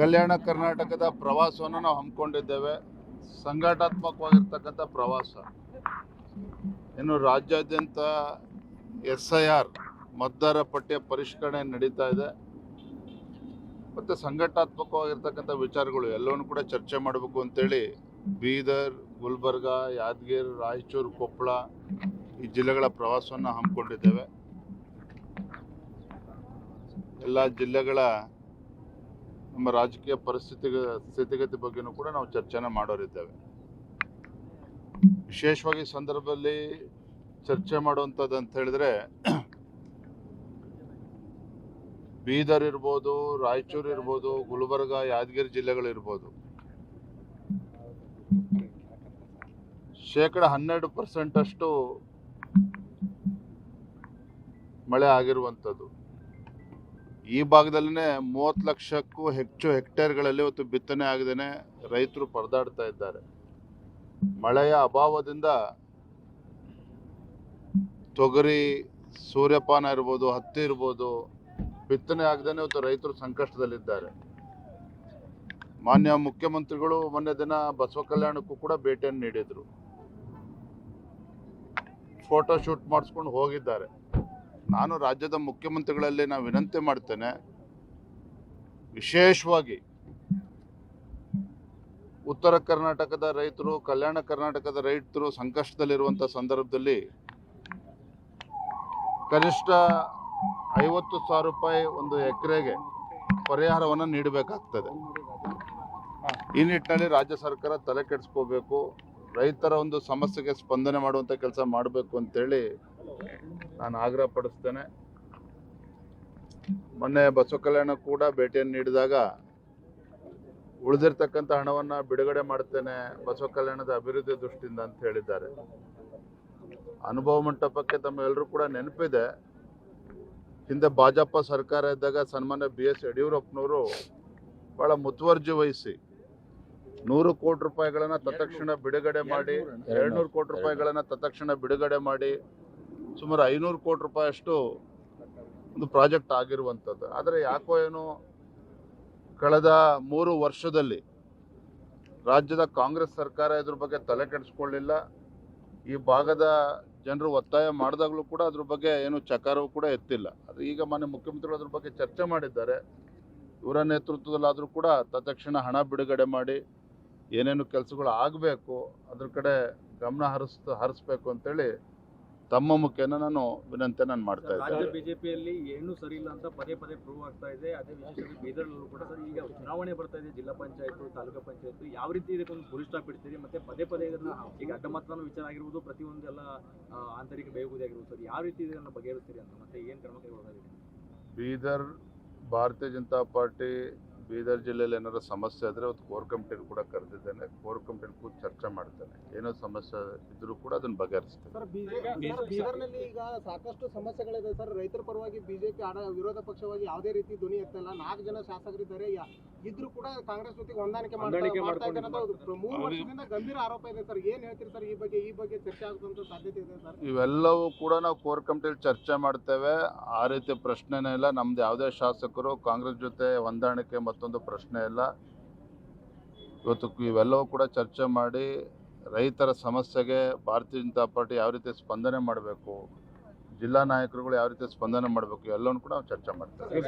ಕಲ್ಯಾಣ ಕರ್ನಾಟಕದ ಪ್ರವಾಸವನ್ನು ನಾವು ಹಮ್ಮಿಕೊಂಡಿದ್ದೇವೆ. ಸಂಘಟನಾತ್ಮಕವಾಗಿರ್ತಕ್ಕಂಥ ಪ್ರವಾಸ. ಇನ್ನು ರಾಜ್ಯಾದ್ಯಂತ SIR ಮತದಾರ ಪಟ್ಟಿಯ ಪರಿಷ್ಕರಣೆ ನಡೀತಾ ಇದೆ ಮತ್ತು ಸಂಘಟನಾತ್ಮಕವಾಗಿರ್ತಕ್ಕಂಥ ವಿಚಾರಗಳು ಎಲ್ಲವನ್ನೂ ಕೂಡ ಚರ್ಚೆ ಮಾಡಬೇಕು ಅಂತೇಳಿ ಬೀದರ್, ಗುಲ್ಬರ್ಗ, ಯಾದಗಿರಿ, ರಾಯಚೂರು, ಕೊಪ್ಪಳ ಈ ಜಿಲ್ಲೆಗಳ ಪ್ರವಾಸವನ್ನು ಹಮ್ಮಿಕೊಂಡಿದ್ದೇವೆ. ಎಲ್ಲ ಜಿಲ್ಲೆಗಳ ನಮ್ಮ ರಾಜಕೀಯ ಸ್ಥಿತಿಗತಿ ಬಗ್ಗೆನೂ ಕೂಡ ನಾವು ಚರ್ಚೆನ ಮಾಡೋರಿದ್ದೇವೆ. ವಿಶೇಷವಾಗಿ ಸಂದರ್ಭದಲ್ಲಿ ಚರ್ಚೆ ಮಾಡುವಂಥದ್ದು ಅಂತ ಹೇಳಿದ್ರೆ ಬೀದರ್ ಇರ್ಬೋದು, ರಾಯಚೂರು ಇರ್ಬೋದು, ಗುಲ್ಬರ್ಗ, ಯಾದಗಿರಿ ಜಿಲ್ಲೆಗಳಿರ್ಬೋದು. 12% ಅಷ್ಟು ಮಳೆ ಆಗಿರುವಂಥದ್ದು. ಈ ಭಾಗದಲ್ಲೇ 30 ಲಕ್ಷಕ್ಕೂ ಹೆಚ್ಚು ಹೆಕ್ಟೇರ್ಗಳಲ್ಲಿ ಇವತ್ತು ಬಿತ್ತನೆ ಆಗದೇನೆ ರೈತರು ಪರದಾಡ್ತಾ ಇದ್ದಾರೆ. ಮಳೆಯ ಅಭಾವದಿಂದ ತೊಗರಿ, ಸೂರ್ಯಪಾನ ಇರ್ಬೋದು, ಹತ್ತಿ ಇರ್ಬೋದು, ಬಿತ್ತನೆ ಆಗದೇನೆ ಇವತ್ತು ರೈತರು ಸಂಕಷ್ಟದಲ್ಲಿದ್ದಾರೆ. ಮಾನ್ಯ ಮುಖ್ಯಮಂತ್ರಿಗಳು ಮೊನ್ನೆ ದಿನ ಬಸವ ಕಲ್ಯಾಣಕ್ಕೂ ಕೂಡ ಭೇಟಿಯನ್ನು ನೀಡಿದರು. ಫೋಟೋ ಶೂಟ್ ಮಾಡಿಸ್ಕೊಂಡು ಹೋಗಿದ್ದಾರೆ. ನಾನು ರಾಜ್ಯದ ಮುಖ್ಯಮಂತ್ರಿಗಳಲ್ಲಿ ನಾನು ವಿನಂತಿ ಮಾಡ್ತೇನೆ, ವಿಶೇಷವಾಗಿ ಉತ್ತರ ಕರ್ನಾಟಕದ ರೈತರು, ಕಲ್ಯಾಣ ಕರ್ನಾಟಕದ ರೈತರು ಸಂಕಷ್ಟದಲ್ಲಿರುವಂಥ ಸಂದರ್ಭದಲ್ಲಿ ಕನಿಷ್ಠ 50,000 ರೂಪಾಯಿ ಒಂದು ಎಕರೆಗೆ ಪರಿಹಾರವನ್ನು ನೀಡಬೇಕಾಗ್ತದೆ. ಈ ನಿಟ್ಟಿನಲ್ಲಿ ರಾಜ್ಯ ಸರ್ಕಾರ ತಲೆ ಕೆಡಿಸ್ಕೋಬೇಕು, ರೈತರ ಒಂದು ಸಮಸ್ಯೆಗೆ ಸ್ಪಂದನೆ ಮಾಡುವಂಥ ಕೆಲಸ ಮಾಡಬೇಕು ಅಂತೇಳಿ ನಾನು ಆಗ್ರಹ ಪಡಿಸ್ತೇನೆ. ಮೊನ್ನೆ ಬಸವ ಕಲ್ಯಾಣ ಕೂಡ ಭೇಟಿಯನ್ನು ನೀಡಿದಾಗ ಉಳಿದಿರ್ತಕ್ಕಂಥ ಹಣವನ್ನು ಬಿಡುಗಡೆ ಮಾಡ್ತೇನೆ ಬಸವ ಕಲ್ಯಾಣದ ಅಭಿವೃದ್ಧಿ ದೃಷ್ಟಿಯಿಂದ ಅಂತ ಹೇಳಿದ್ದಾರೆ. ಅನುಭವ ಮಂಟಪಕ್ಕೆ ತಮ್ಮೆಲ್ಲರೂ ಕೂಡ ನೆನಪಿದೆ, ಹಿಂದೆ ಭಾಜಪ ಸರ್ಕಾರ ಇದ್ದಾಗ ಸನ್ಮಾನ್ಯ BS ಯಡಿಯೂರಪ್ಪನವರು ಬಹಳ ಮುತುವರ್ಜಿ ವಹಿಸಿ 100 ಕೋಟಿ ರೂಪಾಯಿಗಳನ್ನು ತತ್ಕ್ಷಣ ಬಿಡುಗಡೆ ಮಾಡಿ, 200 ಕೋಟಿ ರೂಪಾಯಿಗಳನ್ನು ತತ್ಕ್ಷಣ ಬಿಡುಗಡೆ ಮಾಡಿ ಸುಮಾರು 500 ಕೋಟಿ ರೂಪಾಯಿ ಅಷ್ಟು ಒಂದು ಪ್ರಾಜೆಕ್ಟ್ ಆಗಿರುವಂಥದ್ದು. ಆದರೆ ಯಾಕೋ ಏನೋ ಕಳೆದ 3 ವರ್ಷದಲ್ಲಿ ರಾಜ್ಯದ ಕಾಂಗ್ರೆಸ್ ಸರ್ಕಾರ ಇದ್ರ ಬಗ್ಗೆ ತಲೆ ಕೆಡಿಸ್ಕೊಳ್ಳಿಲ್ಲ. ಈ ಭಾಗದ ಜನರು ಒತ್ತಾಯ ಮಾಡಿದಾಗಲೂ ಕೂಡ ಅದ್ರ ಬಗ್ಗೆ ಏನು ಚಕಾರವೂ ಕೂಡ ಎತ್ತಿಲ್ಲ. ಅದು ಈಗ ಮಾನ್ಯ ಮುಖ್ಯಮಂತ್ರಿಗಳು ಅದ್ರ ಬಗ್ಗೆ ಚರ್ಚೆ ಮಾಡಿದ್ದಾರೆ. ಇವರ ನೇತೃತ್ವದಲ್ಲಾದರೂ ಕೂಡ ತತ್ಕ್ಷಣ ಹಣ ಬಿಡುಗಡೆ ಮಾಡಿ ಏನೇನು ಕೆಲಸಗಳು ಆಗಬೇಕು ಅದ್ರ ಕಡೆ ಗಮನ ಹರಿಸ್ಬೇಕು ಅಂತೇಳಿ ತಮ್ಮ ಮುಖೇನ ನಾನು ವಿನಂತಿ ಮಾಡ್ತಾ ಇದ್ದೇನೆ. ರಾಜ್ಯ ಬಿಜೆಪಿಯಲ್ಲಿ ಏನು ಸರಿ ಇಲ್ಲ ಅಂತ ಪದೇ ಪ್ರೂವ್ ಆಗ್ತಾ ಇದೆ. ಅದೇ ವಿಶೇಷವಾಗಿ ಬೀದರ್ನಲ್ಲೂ ಕೂಡ ಸರ್ ಈಗ ಚುನಾವಣೆ ಬರ್ತಾ ಇದೆ, ಜಿಲ್ಲಾ ಪಂಚಾಯತ್, ತಾಲೂಕು ಪಂಚಾಯತ್, ಯಾವ ರೀತಿ ಇದಕ್ಕೊಂದು ಫುಲ್ ಸ್ಟಾಪ್ ಇಡ್ತೀರಿ? ಮತ್ತೆ ಪದೇ ಇದನ್ನ ಈಗ ಅಡ್ಡ ಮತದಾನ ವಿಚಾರ ಆಗಿರ್ಬೋದು, ಪ್ರತಿಯೊಂದು ಎಲ್ಲ ಆಂತರಿಕ ಬೇಗುದಿ ಆಗಿರ್ಬೋದು ಸರ್, ಯಾವ ರೀತಿ ಇದನ್ನು ಬಗೆಹರಿಸ್ತೀರಿ ಅಂತ, ಮತ್ತೆ ಏನು ಕ್ರಮ ಕೈಗೊಳ್ಳೋದಾಗಿದೆ? ಬೀದರ್ ಭಾರತೀಯ ಜನತಾ ಪಾರ್ಟಿ ಬೀದರ್ ಜಿಲ್ಲೆಯಲ್ಲಿ ಏನಾದ್ರು ಸಮಸ್ಯೆ ಆದರೆ ಅವತ್ತು ಕೋರ್ ಕಮಿಟಿಗೆ ಕೂಡ ಕರೆದಿದ್ದೇನೆ. ಕೋರ್ ಕಮಿಟಿಗೆ ಕೂಡ ಚರ್ಚೆ ಮಾಡ್ತೇನೆ. ಏನೋ ಸಮಸ್ಯೆ ಇದ್ರೂ ಕೂಡ ಅದನ್ನು ಬಗೆಹರಿಸ್ತೇನೆ. ಸರ್, ಬೀದರ್ನಲ್ಲಿ ಈಗ ಸಾಕಷ್ಟು ಸಮಸ್ಯೆಗಳಿದೆ ಸರ್. ರೈತರ ಪರವಾಗಿ ಬಿಜೆಪಿ ವಿರೋಧ ಪಕ್ಷವಾಗಿ ಯಾವುದೇ ರೀತಿ ಧ್ವನಿ ಎತ್ತಲ್ಲ. 4 ಜನ ಶಾಸಕರಿದ್ದಾರೆ, ಇದ್ರೂ ಕೂಡ ಕಾಂಗ್ರೆಸ್ ಜೊತೆಗೆ ಹೊಂದಾಣಿಕೆ ಮಾಡ್ತಾ ಇದ್ದಾರೆ ಅಂತ 3 ವರ್ಷದಿಂದ ಗಂಭೀರ ಆರೋಪ ಇದೆ ಸರ್. ಏನ್ ಹೇಳ್ತೀರಿ ಸರ್ ಈ ಬಗ್ಗೆ ಚರ್ಚೆ ಆಗುವಂತ ಸಾಧ್ಯತೆ ಇದೆ ಸರ್? ಇವೆಲ್ಲವೂ ಕೂಡ ನಾವು ಕೋರ್ ಕಮಿಟಿಯಲ್ಲಿ ಚರ್ಚೆ ಮಾಡ್ತೇವೆ. ಆ ರೀತಿ ಪ್ರಶ್ನೆನೇ ಇಲ್ಲ. ನಮ್ದು ಯಾವುದೇ ಶಾಸಕರು ಕಾಂಗ್ರೆಸ್ ಜೊತೆ ಹೊಂದಾಣಿಕೆ ಮತ್ತೊಂದು ಪ್ರಶ್ನೆ ಇಲ್ಲ. ಇವತ್ತು ಇವೆಲ್ಲವೂ ಕೂಡ ಚರ್ಚೆ ಮಾಡಿ ರೈತರ ಸಮಸ್ಯೆಗೆ ಭಾರತೀಯ ಜನತಾ ಪಾರ್ಟಿ ಯಾವ ರೀತಿ ಸ್ಪಂದನೆ ಮಾಡಬೇಕು, ಜಿಲ್ಲಾ ನಾಯಕರುಗಳು ಯಾವ ರೀತಿ ಸ್ಪಂದನೆ ಮಾಡಬೇಕು, ಎಲ್ಲವನ್ನೂ ಕೂಡ ನಾವು ಚರ್ಚೆ ಮಾಡ್ತೇವೆ.